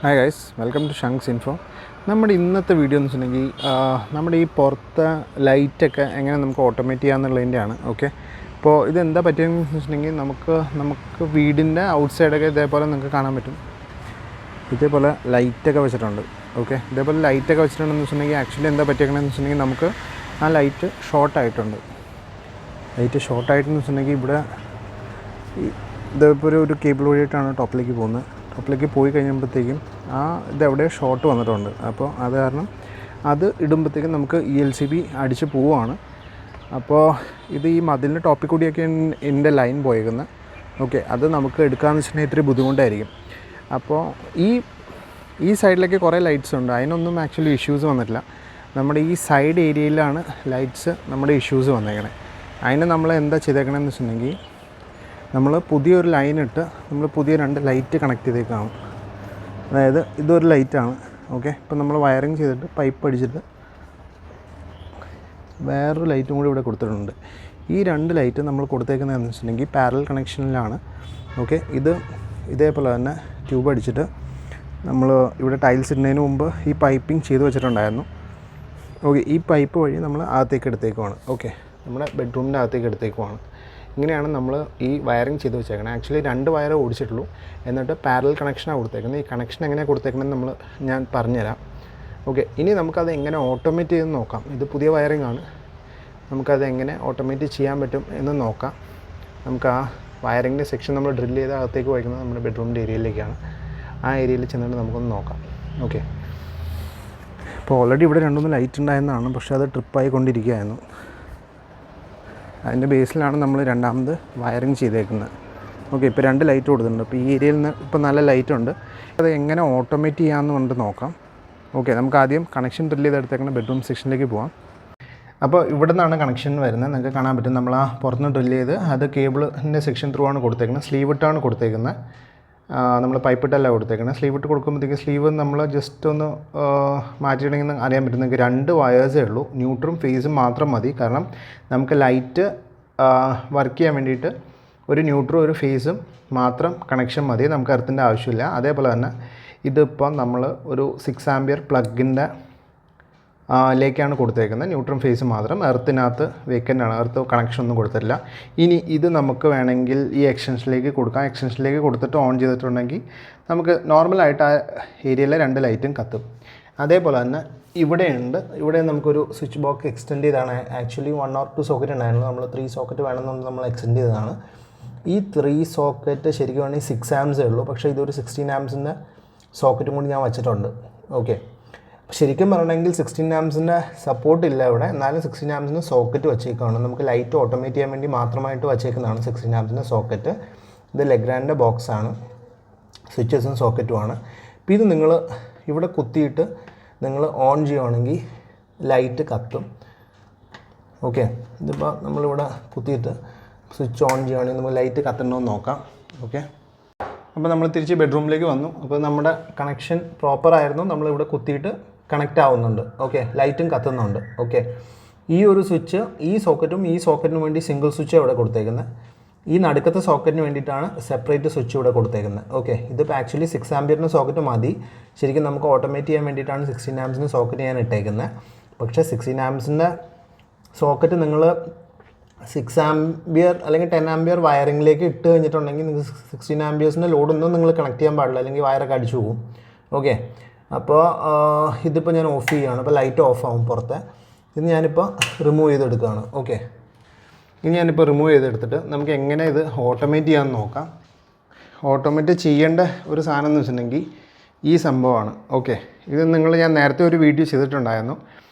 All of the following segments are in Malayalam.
ഹായ് ഗൈസ്, വെൽക്കം ടു ഷങ്സ് ഇൻഫോ. നമ്മുടെ ഇന്നത്തെ വീഡിയോ എന്ന് വെച്ചിട്ടുണ്ടെങ്കിൽ നമ്മുടെ ഈ പുറത്തെ ലൈറ്റൊക്കെ എങ്ങനെ നമുക്ക് ഓട്ടോമേറ്റ് ചെയ്യാമെന്നുള്ളതിൻ്റെയാണ്. ഓക്കെ, ഇപ്പോൾ ഇതെന്താ പറ്റിയതെന്ന് വെച്ചിട്ടുണ്ടെങ്കിൽ നമുക്ക് വീടിൻ്റെ ഔട്ട് സൈഡൊക്കെ ഇതേപോലെ നിങ്ങൾക്ക് കാണാൻ പറ്റും. ഇതേപോലെ ലൈറ്റൊക്കെ വെച്ചിട്ടുണ്ട്. ഓക്കെ, ഇതേപോലെ ലൈറ്റൊക്കെ വെച്ചിട്ടുണ്ടെന്ന് വെച്ചിട്ടുണ്ടെങ്കിൽ ആക്ച്വലി എന്താ പറ്റിയേക്കണമെന്ന് വെച്ചിട്ടുണ്ടെങ്കിൽ നമുക്ക് ആ ലൈറ്റ് ഷോർട്ടായിട്ടുണ്ട്. ലൈറ്റ് ഷോർട്ടായിട്ടെന്ന് വെച്ചിട്ടുണ്ടെങ്കിൽ ഇവിടെ ഇതേപോലെ ഒരു കേബിൾ വഴിയായിട്ടാണ് ടോപ്പിലേക്ക് പോകുന്നത്. ടോപ്പിലേക്ക് പോയി കഴിയുമ്പോഴത്തേക്കും ഇതെവിടെ ഷോർട്ട് വന്നിട്ടുണ്ട്. അപ്പോൾ അത് കാരണം അത് ഇടുമ്പോഴത്തേക്കും നമുക്ക് ELCB അടിച്ച് പോവുകയാണ്. അപ്പോൾ ഇത് ഈ മതിലിൻ്റെ ടോപ്പിൽ കൂടിയൊക്കെ എൻ്റെ ലൈൻ പോയേക്കുന്നത്. ഓക്കെ, അത് നമുക്ക് എടുക്കാമെന്ന് വെച്ചിട്ടുണ്ടെങ്കിൽ ഇത്തിരി ബുദ്ധിമുട്ടായിരിക്കും. അപ്പോൾ ഈ സൈഡിലേക്ക് കുറേ ലൈറ്റ്സ് ഉണ്ട്, അതിനൊന്നും ആക്ച്വലി ഇഷ്യൂസ് വന്നിട്ടില്ല. നമ്മുടെ ഈ സൈഡ് ഏരിയയിലാണ് ലൈറ്റ്സ് നമ്മുടെ ഇഷ്യൂസ് വന്നേക്കണേ. അതിന് നമ്മൾ എന്താ ചെയ്തേക്കണമെന്ന് വെച്ചിട്ടുണ്ടെങ്കിൽ നമ്മൾ പുതിയൊരു ലൈനിട്ട് നമ്മൾ പുതിയ 2 ലൈറ്റ് കണക്ട് ചെയ്തേക്കാണ്. അതായത് ഇതൊരു ലൈറ്റാണ്. ഓക്കെ, ഇപ്പം നമ്മൾ വയറിങ് ചെയ്തിട്ട് പൈപ്പ് അടിച്ചിട്ട് വേറൊരു ലൈറ്റും കൂടി ഇവിടെ കൊടുത്തിട്ടുണ്ട്. ഈ 2 ലൈറ്റ് നമ്മൾ കൊടുത്തേക്കുന്നതെന്ന് വെച്ചിട്ടുണ്ടെങ്കിൽ പാരലൽ കണക്ഷനിലാണ്. ഓക്കെ, ഇതേപോലെ തന്നെ ട്യൂബ് അടിച്ചിട്ട് നമ്മൾ ഇവിടെ ടൈൽസ് ഇടുന്നതിന് മുമ്പ് ഈ പൈപ്പിംഗ് ചെയ്ത് വെച്ചിട്ടുണ്ടായിരുന്നു. ഓക്കെ, ഈ പൈപ്പ് വഴി നമ്മൾ അകത്തേക്ക് എടുത്തേക്കുവാണ്. ഓക്കെ, നമ്മുടെ ബെഡ്റൂമിൻ്റെ അകത്തേക്ക് എടുത്തേക്കുവാണ്. ഇങ്ങനെയാണ് നമ്മൾ ഈ വയറിങ് ചെയ്ത് വെച്ചേക്കണം. ആക്ച്വലി 2 വയറേ ഓടിച്ചിട്ടുള്ളൂ, എന്നിട്ട് പാരലൽ കണക്ഷനാണ് കൊടുത്തേക്കുന്നത്. ഈ കണക്ഷൻ എങ്ങനെയാണ് കൊടുത്തേക്കണമെന്ന് ഞാൻ പറഞ്ഞുതരാം. ഓക്കെ, ഇനി നമുക്കത് എങ്ങനെ ഓട്ടോമേറ്റ് ചെയ്ത് നോക്കാം. ഇത് പുതിയ വയറിംഗ് ആണ്, നമുക്കത് എങ്ങനെ ഓട്ടോമേറ്റ് ചെയ്യാൻ പറ്റും എന്ന് നോക്കാം. നമുക്ക് ആ വയറിങ്ങിൻ്റെ സെക്ഷൻ നമ്മൾ ഡ്രില്ല് ചെയ്ത് അകത്തേക്ക് വയ്ക്കുന്നത് നമ്മുടെ ബെഡ്റൂമിൻ്റെ ഏരിയയിലേക്കാണ്. ആ ഏരിയയിൽ ചെന്നിട്ട് നമുക്കൊന്ന് നോക്കാം. ഓക്കെ, ഇപ്പോൾ ഓൾറെഡി ഇവിടെ 2-3 ലൈറ്റ് ഉണ്ടായിരുന്നതാണ്, പക്ഷേ അത് ട്രിപ്പായി കൊണ്ടിരിക്കുകയായിരുന്നു. അതിൻ്റെ ബേസിലാണ് നമ്മൾ രണ്ടാമത് വയറിങ് ചെയ്തേക്കുന്നത്. ഓക്കെ, ഇപ്പോൾ 2 ലൈറ്റ് കൊടുത്തിട്ടുണ്ട്. അപ്പോൾ ഈ ഏരിയയിൽ നിന്ന് ഇപ്പോൾ നല്ല ലൈറ്റ് ഉണ്ട്. അത് എങ്ങനെ ഓട്ടോമേറ്റ് ചെയ്യാമെന്ന് പറഞ്ഞിട്ട് നോക്കാം. ഓക്കെ, നമുക്ക് ആദ്യം കണക്ഷൻ ഡ്രില്ല് ചെയ്തെടുത്തേക്കുന്ന ബെഡ്റൂം സെക്ഷനിലേക്ക് പോകാം. അപ്പോൾ ഇവിടെ നിന്നാണ് കണക്ഷൻ വരുന്നത്. നിങ്ങൾക്ക് കാണാൻ പറ്റും. നമ്മൾ ആ പുറത്തുനിന്ന് ഡ്രില്ല് ചെയ്ത് അത് കേബിളിൻ്റെ സെക്ഷൻ ത്രൂ ആണ് കൊടുത്തേക്കുന്നത്. സ്ലീവ് ഇട്ടാണ് കൊടുത്തേക്കുന്നത്. നമ്മൾ പൈപ്പ് ഇട്ടല്ല കൊടുത്തേക്കുന്നത്. സ്ലീവ് ഇട്ട് കൊടുക്കുമ്പോഴത്തേക്ക് സ്ലീവ് നമ്മൾ ജസ്റ്റ് ഒന്ന് മാറ്റിയിടണമെന്ന് അറിയാൻ പറ്റും. നിങ്ങൾക്ക് 2 വയേഴ്സേ ഉള്ളൂ. ന്യൂട്രും ഫേസും മാത്രം മതി. കാരണം നമുക്ക് ലൈറ്റ് വർക്ക് ചെയ്യാൻ വേണ്ടിയിട്ട് ഒരു ന്യൂട്രും ഒരു ഫേസും മാത്രം കണക്ഷൻ മതി. നമുക്ക് എർത്തിൻ്റെ ആവശ്യമില്ല. അതേപോലെ തന്നെ ഇതിപ്പം നമ്മൾ ഒരു 6 ആമ്പിയർ പ്ലഗിൻ്റെ ലേക്കാണ് കൊടുത്തേക്കുന്നത്. ന്യൂട്രൽ ഫേസ് മാത്രം. എർത്തിനകത്ത് വേക്കൻ്റാണ്, എർത്ത് കണക്ഷൻ ഒന്നും കൊടുത്തിട്ടില്ല. ഇനി ഇത് നമുക്ക് വേണമെങ്കിൽ ഈ എക്സ്റ്റൻഷനിലേക്ക് കൊടുക്കാം. എക്സ്റ്റൻഷനിലേക്ക് കൊടുത്തിട്ട് ഓൺ ചെയ്തിട്ടുണ്ടെങ്കിൽ നമുക്ക് നോർമലായിട്ട് ആ ഏരിയയിലെ 2 ലൈറ്റും കത്തും. അതേപോലെ തന്നെ ഇവിടെ നമുക്കൊരു സ്വിച്ച് ബോക്സ് എക്സ്റ്റെൻഡ് ചെയ്താണ്. ആക്ച്വലി 1 or 2 സോക്കറ്റ് ഉണ്ടായിരുന്നു. നമ്മൾ 3 സോക്കറ്റ് വേണമെന്നുണ്ടെങ്കിൽ നമ്മൾ എക്സ്റ്റെൻഡ് ചെയ്തതാണ്. ഈ 3 സോക്കറ്റ് ശരിക്കും വേണമെങ്കിൽ 6 ആംസേ ഉള്ളൂ. പക്ഷേ ഇതൊരു 16 ആംസിൻ്റെ സോക്കറ്റും കൂടി ഞാൻ വെച്ചിട്ടുണ്ട്. ഓക്കെ, ശരിക്കും പറയണമെങ്കിൽ 16 ആംസിൻ്റെ സപ്പോർട്ട് ഇല്ല ഇവിടെ, എന്നാലും 16 ആംസിന് സോക്കറ്റ് വെച്ചേക്കാണ്. നമുക്ക് ലൈറ്റ് ഓട്ടോമേറ്റ് ചെയ്യാൻ വേണ്ടി മാത്രമായിട്ട് വെച്ചേക്കുന്നതാണ് 16 ആംസിൻ്റെ സോക്കറ്റ്. ഇത് ലെഗ്രാൻഡിൻ്റെ ബോക്സാണ്, സ്വിച്ചസും സോക്കറ്റുമാണ്. അപ്പോൾ ഇത് നിങ്ങൾ ഇവിടെ കുത്തിയിട്ട് നിങ്ങൾ ഓൺ ചെയ്യുകയാണെങ്കിൽ ലൈറ്റ് കത്തും. ഓക്കെ, ഇതിപ്പോൾ നമ്മളിവിടെ കുത്തിയിട്ട് സ്വിച്ച് ഓൺ ചെയ്യുകയാണെങ്കിൽ നമുക്ക് ലൈറ്റ് കത്തണമെന്ന് നോക്കാം. ഓക്കെ, അപ്പോൾ നമ്മൾ തിരിച്ച് ബെഡ്റൂമിലേക്ക് വന്നു. അപ്പോൾ നമ്മുടെ കണക്ഷൻ പ്രോപ്പറായിരുന്നു. നമ്മളിവിടെ കുത്തിയിട്ട് കണക്റ്റ് ആവുന്നുണ്ട്. ഓക്കെ, ലൈറ്റും കത്തുന്നുണ്ട്. ഓക്കെ, ഈ ഒരു സ്വിച്ച് ഈ സോക്കറ്റിനും വേണ്ടി സിംഗിൾ സ്വിച്ച് ഇവിടെ കൊടുത്തേക്കുന്നത്. ഈ നടുക്കത്തെ സോക്കറ്റിന് വേണ്ടിയിട്ടാണ് സെപ്പറേറ്റ് സ്വിച്ച് ഇവിടെ കൊടുത്തേക്കുന്നത്. ഓക്കെ, ഇതിപ്പോൾ ആക്ച്വലി 6 ആമ്പിയറിൻ്റെ സോക്കറ്റ് മതി. ശരിക്കും നമുക്ക് ഓട്ടോമേറ്റ് ചെയ്യാൻ വേണ്ടിയിട്ടാണ് 16 ആംസിൻ്റെ സോക്കറ്റ് ഞാൻ ഇട്ടേക്കുന്നത്. പക്ഷേ 16 ആംസിൻ്റെ സോക്കറ്റ് നിങ്ങൾ 6 ആമ്പിയർ അല്ലെങ്കിൽ 10 ആമ്പിയർ വയറിങ്ങിലേക്ക് ഇട്ട് കഴിഞ്ഞിട്ടുണ്ടെങ്കിൽ നിങ്ങൾക്ക് 16 ആമ്പിയേഴ്സിൻ്റെ ലോഡൊന്നും നിങ്ങൾ കണക്ട് ചെയ്യാൻ പാടില്ല, അല്ലെങ്കിൽ വയറൊക്കെ അടിച്ചു പോകും. ഓക്കെ, അപ്പോൾ ഇതിപ്പോൾ ഞാൻ ഓഫ് ചെയ്യുകയാണ്. അപ്പോൾ ലൈറ്റ് ഓഫ് ആവും പുറത്തെ. ഇത് ഞാനിപ്പോൾ റിമൂവ് ചെയ്തെടുക്കുകയാണ്. ഓക്കെ, ഇനി ഞാനിപ്പോൾ റിമൂവ് ചെയ്തെടുത്തിട്ട് നമുക്ക് എങ്ങനെ ഇത് ഓട്ടോമേറ്റ് ചെയ്യാമെന്ന് നോക്കാം. ഓട്ടോമേറ്റ് ചെയ്യേണ്ട ഒരു സാധനം എന്ന് വെച്ചിട്ടുണ്ടെങ്കിൽ ഈ സംഭവമാണ്. ഓക്കെ, ഇത് ഞാൻ നേരത്തെ ഒരു വീഡിയോ ചെയ്തിട്ടുണ്ടായിരുന്നു.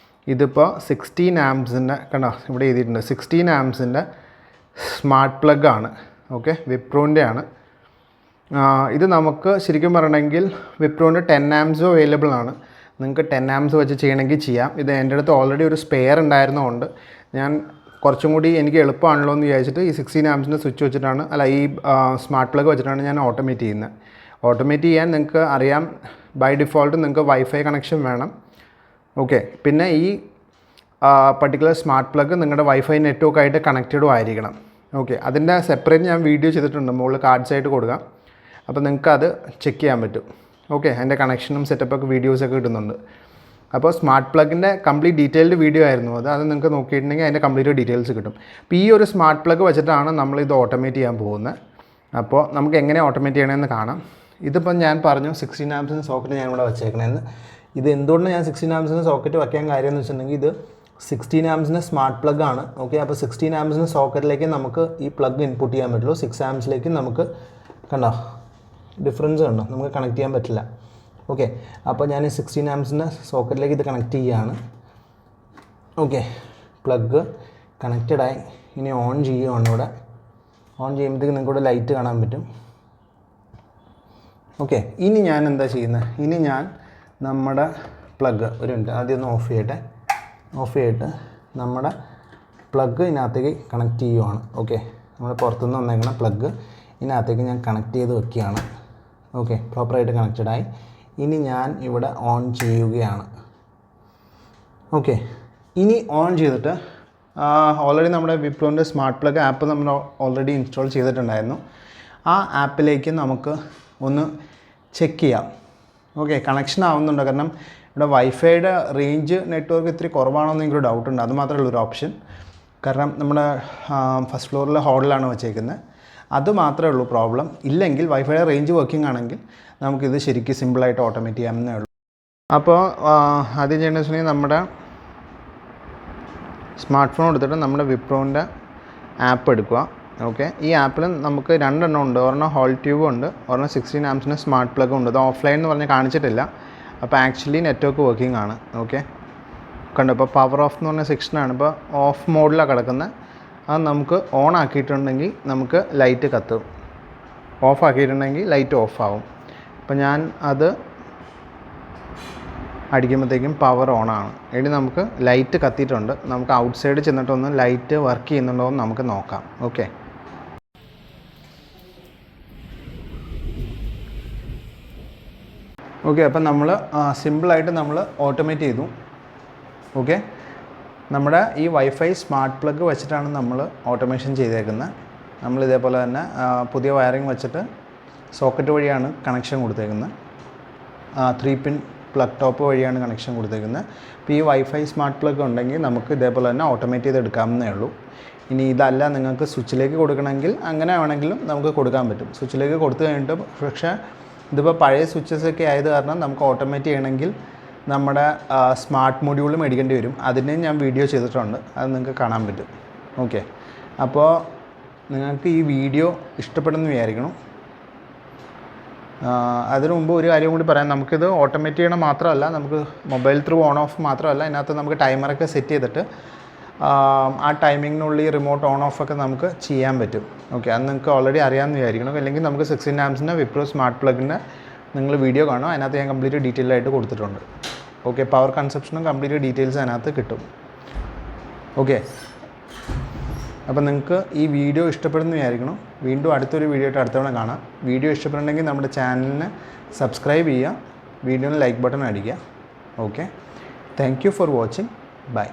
ഇതിപ്പോൾ 16 ആംസിൻ്റെ കണ്ടോ, ഇവിടെ എഴുതിയിട്ടുണ്ട് 16 ആംസിൻ്റെ സ്മാർട്ട് പ്ലഗ് ആണ്. ഓക്കെ, വിപ്രോൻ്റെ ആണ്. ഇത് നമുക്ക് ശരിക്കും പറയണമെങ്കിൽ വിപ്രോൻ്റെ 10 ആംസും അവൈലബിൾ ആണ്. നിങ്ങൾക്ക് 10 ആംസ് വെച്ച് ചെയ്യണമെങ്കിൽ ചെയ്യാം. ഇത് എൻ്റെ അടുത്ത് ഓൾറെഡി ഒരു സ്പെയർ ഉണ്ടായിരുന്നതുകൊണ്ട് ഞാൻ കുറച്ചും കൂടി എനിക്ക് എളുപ്പമാണല്ലോ എന്ന് വിചാരിച്ചിട്ട് ഈ 16 ആംസിൻ്റെ സ്വിച്ച് വെച്ചിട്ടാണ്, ഈ സ്മാർട്ട് പ്ലഗ് വെച്ചിട്ടാണ് ഞാൻ ഓട്ടോമേറ്റ് ചെയ്യുന്നത്. ഓട്ടോമേറ്റ് ചെയ്യാൻ നിങ്ങൾക്ക് അറിയാം, ബൈ ഡിഫോൾട്ട് നിങ്ങൾക്ക് വൈഫൈ കണക്ഷൻ വേണം. ഓക്കെ, പിന്നെ ഈ പർട്ടിക്കുലർ സ്മാർട്ട് പ്ലഗ് നിങ്ങളുടെ വൈഫൈ നെറ്റ്വർക്ക് ആയിട്ട് കണക്റ്റഡും ആയിരിക്കണം. ഓക്കെ, അതിൻ്റെ സെപ്പറേറ്റ് ഞാൻ വീഡിയോ ചെയ്തിട്ടുണ്ട്, മുകളിൽ കാർഡ്സ് ആയിട്ട് കൊടുക്കാം. അപ്പോൾ നിങ്ങൾക്ക് അത് ചെക്ക് ചെയ്യാൻ പറ്റും. ഓക്കെ, അതിൻ്റെ കണക്ഷനും സെറ്റപ്പൊക്കെ വീഡിയോസൊക്കെ കിട്ടുന്നുണ്ട്. അപ്പോൾ സ്മാർട്ട് പ്ലഗിൻ്റെ കംപ്ലീറ്റ് ഡീറ്റെയിൽഡ് വീഡിയോ ആയിരുന്നു അത് നിങ്ങൾക്ക് നോക്കിയിട്ടുണ്ടെങ്കിൽ അതിൻ്റെ കംപ്ലീറ്റ് ഡീറ്റെയിൽസ് കിട്ടും. അപ്പോൾ ഈ ഒരു സ്മാർട്ട് പ്ലഗ് വെച്ചിട്ടാണ് നമ്മളിത് ഓട്ടോമേറ്റ് ചെയ്യാൻ പോകുന്നത്. അപ്പോൾ നമുക്ക് എങ്ങനെ ഓട്ടോമേറ്റ് ചെയ്യണമെന്ന് കാണാം. ഇതിപ്പം ഞാൻ പറഞ്ഞു 16 ആംപ്സിൻ്റെ സോക്കറ്റ് ഞാൻ ഇവിടെ വെച്ചേക്കണേന്ന്. ഇത് എന്തുകൊണ്ട് ഞാൻ 16 ആംപ്സിൻ്റെ സോക്കറ്റ് വയ്ക്കാൻ കാര്യം എന്ന് വെച്ചിട്ടുണ്ടെങ്കിൽ ഇത് 16 ആംപ്സിൻ്റെ സ്മാർട്ട് പ്ലഗ് ആണ്. ഓക്കെ, അപ്പോൾ 16 ആംപ്സിൻ്റെ സോക്കറ്റിലേക്ക് നമുക്ക് ഈ പ്ലഗ് ഇൻപുട്ട് ചെയ്യാൻ പറ്റുള്ളൂ. 6 ആംപ്സിലേക്ക് നമുക്ക് കണ്ടോ ഡിഫറൻസ് കണ്ടോ, നമുക്ക് കണക്ട് ചെയ്യാൻ പറ്റില്ല. ഓക്കെ, അപ്പോൾ ഞാൻ 16 ആംപ്സിൻ്റെ സോക്കറ്റിലേക്ക് ഇത് കണക്ട് ചെയ്യുകയാണ്. ഓക്കെ, പ്ലഗ് കണക്റ്റഡായി. ഇനി ഓൺ ചെയ്യുകയാണ്. ഇവിടെ ഓൺ ചെയ്യുമ്പോഴത്തേക്ക് നിങ്ങൾക്കിവിടെ ലൈറ്റ് കാണാൻ പറ്റും. ഓക്കെ, ഇനി ഞാൻ എന്താ ചെയ്യുന്നത്, ഇനി ഞാൻ നമ്മുടെ പ്ലഗ് ഒരു മിനിറ്റ് ആദ്യം ഒന്ന് ഓഫ് ചെയ്യട്ടെ. ഓഫ് ചെയ്തിട്ട് നമ്മുടെ പ്ലഗ് ഇതിനകത്തേക്ക് കണക്ട് ചെയ്യുവാണ്. ഓക്കെ, നമ്മൾ പുറത്തുനിന്ന് വന്നേക്കുന്ന പ്ലഗ് ഇതിനകത്തേക്ക് ഞാൻ കണക്ട് ചെയ്ത് വെക്കുകയാണ്. ഓക്കെ, പ്രോപ്പറായിട്ട് കണക്റ്റഡായി. ഇനി ഞാൻ ഇവിടെ ഓൺ ചെയ്യുകയാണ്. ഓക്കെ, ഇനി ഓൺ ചെയ്തിട്ട് ഓൾറെഡി നമ്മുടെ വിപ്രോൻ്റെ സ്മാർട്ട് പ്ലഗ് ആപ്പ് നമ്മൾ ഓൾറെഡി ഇൻസ്റ്റാൾ ചെയ്തിട്ടുണ്ടായിരുന്നു. ആ ആപ്പിലേക്ക് നമുക്ക് ഒന്ന് ചെക്ക് ചെയ്യാം. ഓക്കെ, കണക്ഷൻ ആവുന്നുണ്ടോ, കാരണം ഇവിടെ വൈഫൈയുടെ റേഞ്ച് നെറ്റ്വർക്ക് ഇത്തിരി കുറവാണോ എന്ന് എനിക്കൊരു ഡൗട്ടുണ്ട്. അത് മാത്രമേ ഉള്ളൂ ഒരു ഓപ്ഷൻ. കാരണം നമ്മുടെ ഫസ്റ്റ് ഫ്ലോറിലെ ഹോളിലാണ് വെച്ചേക്കുന്നത്. അത് മാത്രമേ ഉള്ളൂ പ്രോബ്ലം. ഇല്ലെങ്കിൽ വൈഫൈയുടെ റേഞ്ച് വർക്കിംഗ് ആണെങ്കിൽ നമുക്കിത് ശരിക്കും സിമ്പിളായിട്ട് ഓട്ടോമേറ്റ് ചെയ്യാമെന്നേ ഉള്ളൂ. അപ്പോൾ ആദ്യം ചെയ്യേണ്ടത് വെച്ചിട്ടുണ്ടെങ്കിൽ നമ്മുടെ സ്മാർട്ട് ഫോൺ എടുത്തിട്ട് നമ്മുടെ വിപ്രോൻ്റെ ആപ്പ് എടുക്കുക. ഓക്കെ, ഈ ആപ്പിൽ നമുക്ക് 2 എണ്ണം ഉണ്ട്. ഒരെണ്ണം ഹോൾ ട്യൂബും ഉണ്ട്, ഒരെണ്ണം 16 ആംപ്സിൻ്റെ സ്മാർട്ട് പ്ലഗും ഉണ്ട്. അത് ഓഫ്ലൈൻ എന്ന് പറഞ്ഞ് കാണിച്ചിട്ടില്ല. അപ്പോൾ ആക്ച്വലി നെറ്റ്വർക്ക് വർക്കിംഗ് ആണ്. ഓക്കെ, കണ്ടോ, ഇപ്പോൾ പവർ ഓഫ് എന്ന് പറഞ്ഞ സെക്ഷനാണ്. ഇപ്പോൾ ഓഫ് മോഡിലാണ് കിടക്കുന്നത്. അത് നമുക്ക് ഓൺ ആക്കിയിട്ടുണ്ടെങ്കിൽ നമുക്ക് ലൈറ്റ് കത്തും, ഓഫ് ആക്കിയിട്ടുണ്ടെങ്കിൽ ലൈറ്റ് ഓഫ് ആവും. അപ്പോൾ ഞാൻ അത് അടിക്കുമ്പോഴത്തേക്കും പവർ ഓണാണ്. ഇനി നമുക്ക് ലൈറ്റ് കത്തിയിട്ടുണ്ട്. നമുക്ക് ഔട്ട് സൈഡ് ചെന്നിട്ടൊന്ന് ലൈറ്റ് വർക്ക് ചെയ്യുന്നുണ്ടോ എന്ന് നമുക്ക് നോക്കാം. ഓക്കെ, ഓക്കെ, അപ്പം നമ്മൾ സിമ്പിളായിട്ട് നമ്മൾ ഓട്ടോമേറ്റ് ചെയ്തു. ഓക്കെ, നമ്മുടെ ഈ വൈഫൈ സ്മാർട്ട് പ്ലഗ് വെച്ചിട്ടാണ് നമ്മൾ ഓട്ടോമേഷൻ ചെയ്തേക്കുന്നത്. നമ്മൾ ഇതേപോലെ തന്നെ പുതിയ വയറിംഗ് വെച്ചിട്ട് സോക്കറ്റ് വഴിയാണ് കണക്ഷൻ കൊടുത്തേക്കുന്നത്. 3 പിൻ പ്ലഗ് ടോപ്പ് വഴിയാണ് കണക്ഷൻ കൊടുത്തേക്കുന്നത്. അപ്പോൾ ഈ വൈഫൈ സ്മാർട്ട് പ്ലഗ് ഉണ്ടെങ്കിൽ നമുക്ക് ഇതേപോലെ തന്നെ ഓട്ടോമേറ്റ് ചെയ്തെടുക്കാവുന്നേ ഉള്ളൂ. ഇനി ഇതല്ല നിങ്ങൾക്ക് സ്വിച്ചിലേക്ക് കൊടുക്കണമെങ്കിൽ അങ്ങനെ വേണമെങ്കിലും നമുക്ക് കൊടുക്കാൻ പറ്റും. സ്വിച്ചിലേക്ക് കൊടുത്തു കഴിഞ്ഞിട്ട് പക്ഷേ ഇതിപ്പോൾ പഴയ സ്വിച്ചസൊക്കെ ആയത് കാരണം നമുക്ക് ഓട്ടോമേറ്റ് ചെയ്യണമെങ്കിൽ നമ്മുടെ സ്മാർട്ട് മൊഡ്യൂൾ മേടിക്കേണ്ടി വരും. അതിന് ഞാൻ വീഡിയോ ചെയ്തിട്ടുണ്ട്, അത് നിങ്ങൾക്ക് കാണാൻ പറ്റും. ഓക്കെ, അപ്പോൾ നിങ്ങൾക്ക് ഈ വീഡിയോ ഇഷ്ടപ്പെടുന്നു വിചാരിക്കണം. അതിനു മുമ്പ് ഒരു കാര്യം കൂടി പറയാം. നമുക്കിത് ഓട്ടോമേറ്റ് ചെയ്യണം മാത്രമല്ല, നമുക്ക് മൊബൈൽ ത്രൂ ഓൺ ഓഫ് മാത്രമല്ല, ഇതിനകത്ത് നമുക്ക് ടൈമറൊക്കെ സെറ്റ് ചെയ്തിട്ട് ആ ടൈമിങ്ങിനുള്ളിൽ റിമോട്ട് ഓൺ ഓഫ് ഒക്കെ നമുക്ക് ചെയ്യാൻ പറ്റും. ഓക്കെ, അത് നിങ്ങൾക്ക് ഓൾറെഡി അറിയാമെന്ന് വിചാരിക്കണം. അല്ലെങ്കിൽ നമുക്ക് 16 ആംപ്സിൻ്റെ വിപ്രോ സ്മാർട്ട് പ്ലഗിൻ്റെ നിങ്ങൾ വീഡിയോ കാണും. അതിനകത്ത് ഞാൻ കംപ്ലീറ്റ് ഡീറ്റെയിൽ ആയിട്ട് കൊടുത്തിട്ടുണ്ട്. ഓക്കെ, പവർ കൺസപ്ഷനും കംപ്ലീറ്റ് ഡീറ്റെയിൽസ് അതിനകത്ത് കിട്ടും. ഓക്കെ, അപ്പോൾ നിങ്ങൾക്ക് ഈ വീഡിയോ ഇഷ്ടപ്പെടുന്നു വിചാരിക്കണം. വീണ്ടും അടുത്തൊരു വീഡിയോ ആയിട്ട് അടുത്തവണ കാണാം. വീഡിയോ ഇഷ്ടപ്പെടുന്നുണ്ടെങ്കിൽ നമ്മുടെ ചാനലിന് സബ്സ്ക്രൈബ് ചെയ്യുക, വീഡിയോന് ലൈക്ക് ബട്ടൺ അടിക്കുക. Okay, thank you for watching. By.